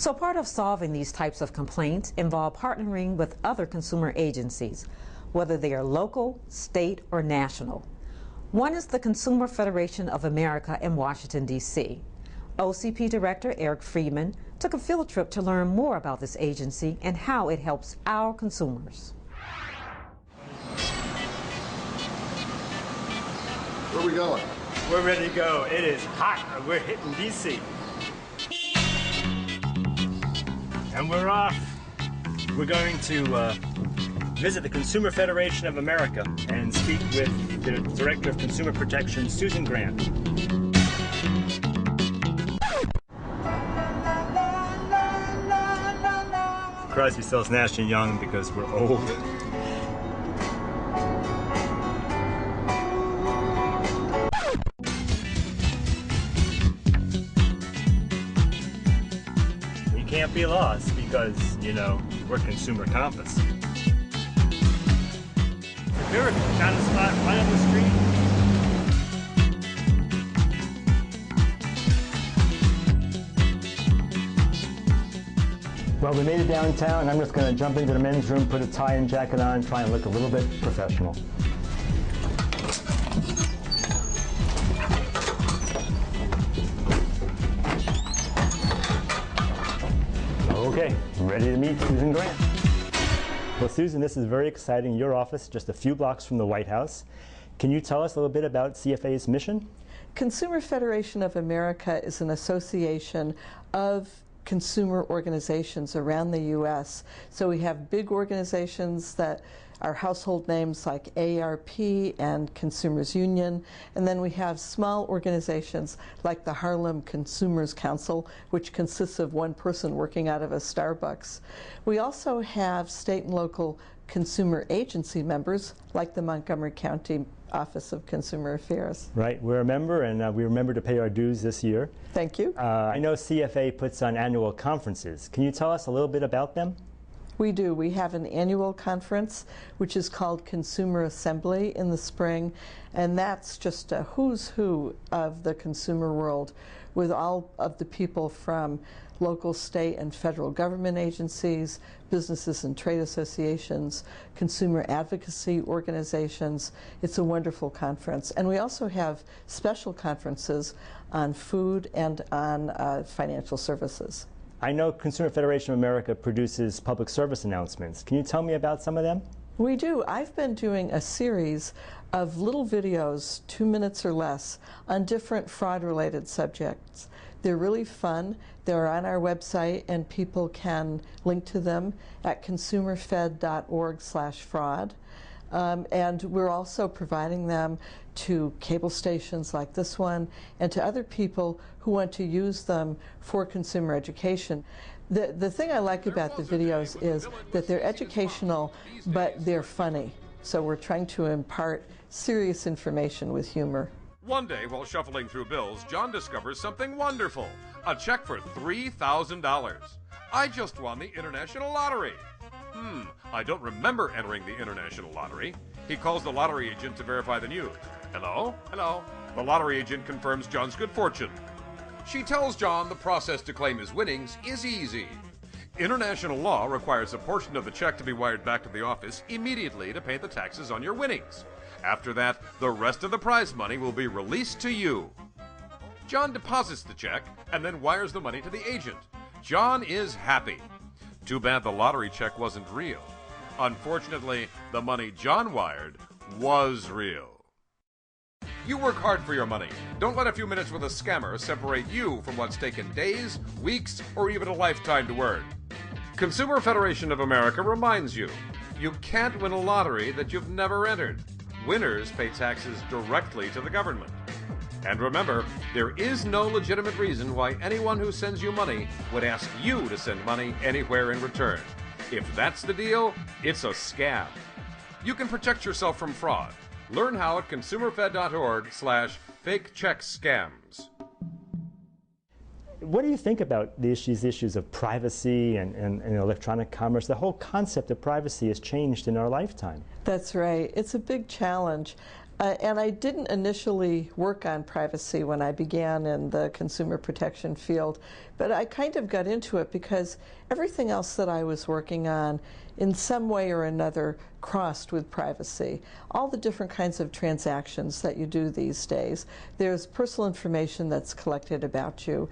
So part of solving these types of complaints involve partnering with other consumer agencies, whether they are local, state, or national. One is the Consumer Federation of America in Washington, D.C. OCP Director Eric Friedman took a field trip to learn more about this agency and how it helps our consumers. Where are we going? We're ready to go. It is hot. We're hitting D.C. And we're off. We're going to visit the Consumer Federation of America and speak with the Director of Consumer Protection, Susan Grant. Crosby, Stills, Nash & Young because we're old. We can't be lost because, you know, we're Consumer Compass. Here, found a spot right on the street. Well, we made it downtown, and I'm just going to jump into the men's room, put a tie and jacket on, and try and look a little bit professional. Okay, ready to meet Susan Grant. Well, Susan, this is very exciting. Your office, just a few blocks from the White House. Can you tell us a little bit about CFA's mission? Consumer Federation of America is an association of consumer organizations around the U.S. So we have big organizations that are household names like AARP and Consumers Union, and then we have small organizations like the Harlem Consumers Council, which consists of one person working out of a Starbucks. We also have state and local consumer agency members like the Montgomery County Office of Consumer Affairs. Right, we're a member, and we remember to pay our dues this year. Thank you. I know CFA puts on annual conferences. Can you tell us a little bit about them? We do. We have an annual conference which is called Consumer Assembly in the spring, and that's just a who's who of the consumer world with all of the people from local, state, and federal government agencies, businesses and trade associations, consumer advocacy organizations. It's a wonderful conference. And we also have special conferences on food and on financial services. I know Consumer Federation of America produces public service announcements. Can you tell me about some of them? We do. I've been doing a series of little videos, 2 minutes or less, on different fraud-related subjects. They're really fun. They're on our website, and people can link to them at consumerfed.org/fraud. And we're also providing them to cable stations like this one and to other people who want to use them for consumer education. The thing I like about the videos is that they're educational, but they're funny. So we're trying to impart serious information with humor. One day, while shuffling through bills, John discovers something wonderful. A check for $3,000. I just won the International Lottery. I don't remember entering the International Lottery. He calls the lottery agent to verify the news. Hello? Hello? The lottery agent confirms John's good fortune. She tells John the process to claim his winnings is easy. International law requires a portion of the check to be wired back to the office immediately to pay the taxes on your winnings. After that, the rest of the prize money will be released to you. John deposits the check and then wires the money to the agent. John is happy. Too bad the lottery check wasn't real. Unfortunately, the money John wired was real. You work hard for your money. Don't let a few minutes with a scammer separate you from what's taken days, weeks, or even a lifetime to earn. Consumer Federation of America reminds you, you can't win a lottery that you've never entered. Winners pay taxes directly to the government. And remember, there is no legitimate reason why anyone who sends you money would ask you to send money anywhere in return. If that's the deal, it's a scam. You can protect yourself from fraud. Learn how at consumerfed.org/fake check scams. What do you think about these issues of privacy and electronic commerce? The whole concept of privacy has changed in our lifetime. That's right. It's a big challenge. And I didn't initially work on privacy when I began in the consumer protection field, but I kind of got into it because everything else that I was working on in some way or another crossed with privacy. All the different kinds of transactions that you do these days, there's personal information that's collected about you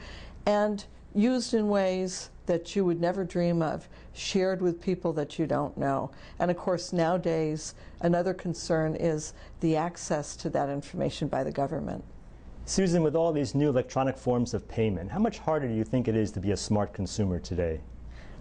and used in ways that you would never dream of, shared with people that you don't know. And of course, nowadays, another concern is the access to that information by the government. Susan, with all these new electronic forms of payment, how much harder do you think it is to be a smart consumer today?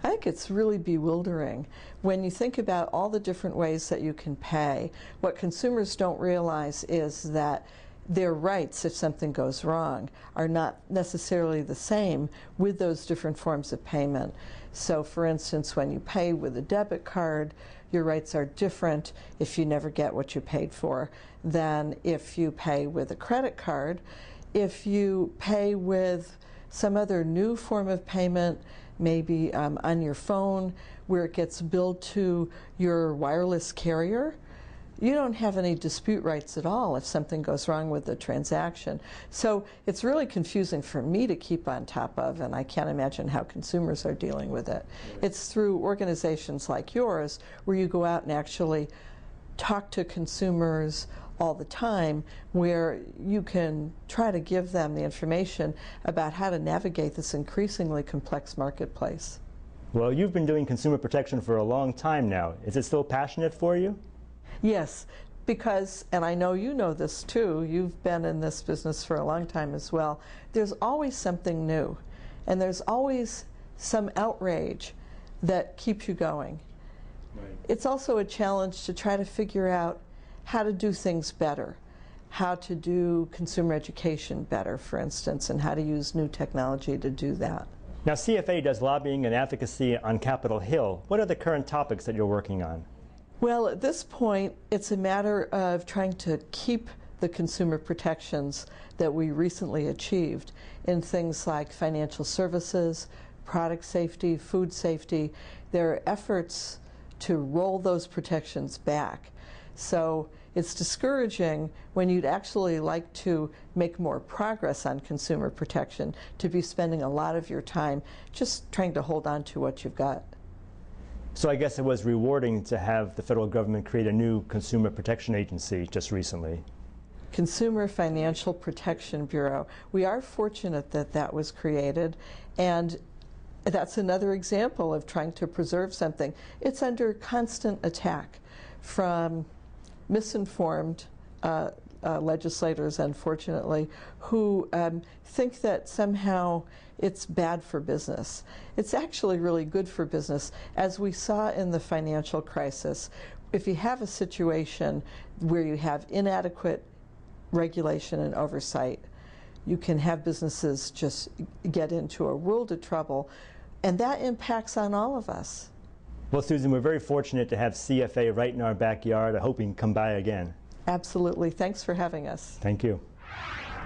I think it's really bewildering. When you think about all the different ways that you can pay, what consumers don't realize is that their rights, if something goes wrong, are not necessarily the same with those different forms of payment. So for instance, when you pay with a debit card, your rights are different if you never get what you paid for than if you pay with a credit card. If you pay with some other new form of payment, maybe on your phone, where it gets billed to your wireless carrier, you don't have any dispute rights at all if something goes wrong with the transaction. So it's really confusing for me to keep on top of, and I can't imagine how consumers are dealing with it. It's through organizations like yours where you go out and actually talk to consumers all the time, where you can try to give them the information about how to navigate this increasingly complex marketplace. Well, you've been doing consumer protection for a long time now. Is it still passionate for you? Yes, because, and I know you know this too, you've been in this business for a long time as well, there's always something new, and there's always some outrage that keeps you going. Right. It's also a challenge to try to figure out how to do things better, how to do consumer education better, for instance, and how to use new technology to do that. Now, CFA does lobbying and advocacy on Capitol Hill. What are the current topics that you're working on? Well, at this point, it's a matter of trying to keep the consumer protections that we recently achieved in things like financial services, product safety, food safety. There are efforts to roll those protections back. So it's discouraging when you'd actually like to make more progress on consumer protection to be spending a lot of your time just trying to hold on to what you've got. So I guess it was rewarding to have the federal government create a new consumer protection agency just recently. Consumer Financial Protection Bureau. We are fortunate that that was created, and that's another example of trying to preserve something. It's under constant attack from misinformed legislators, unfortunately, who think that somehow it's bad for business. It's actually really good for business. As we saw in the financial crisis, if you have a situation where you have inadequate regulation and oversight, you can have businesses just get into a world of trouble, and that impacts on all of us. Well, Susan, we're very fortunate to have CFA right in our backyard. I hope we can come by again. Absolutely. Thanks for having us. Thank you.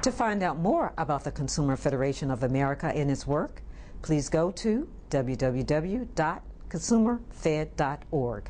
To find out more about the Consumer Federation of America and its work, please go to www.consumerfed.org.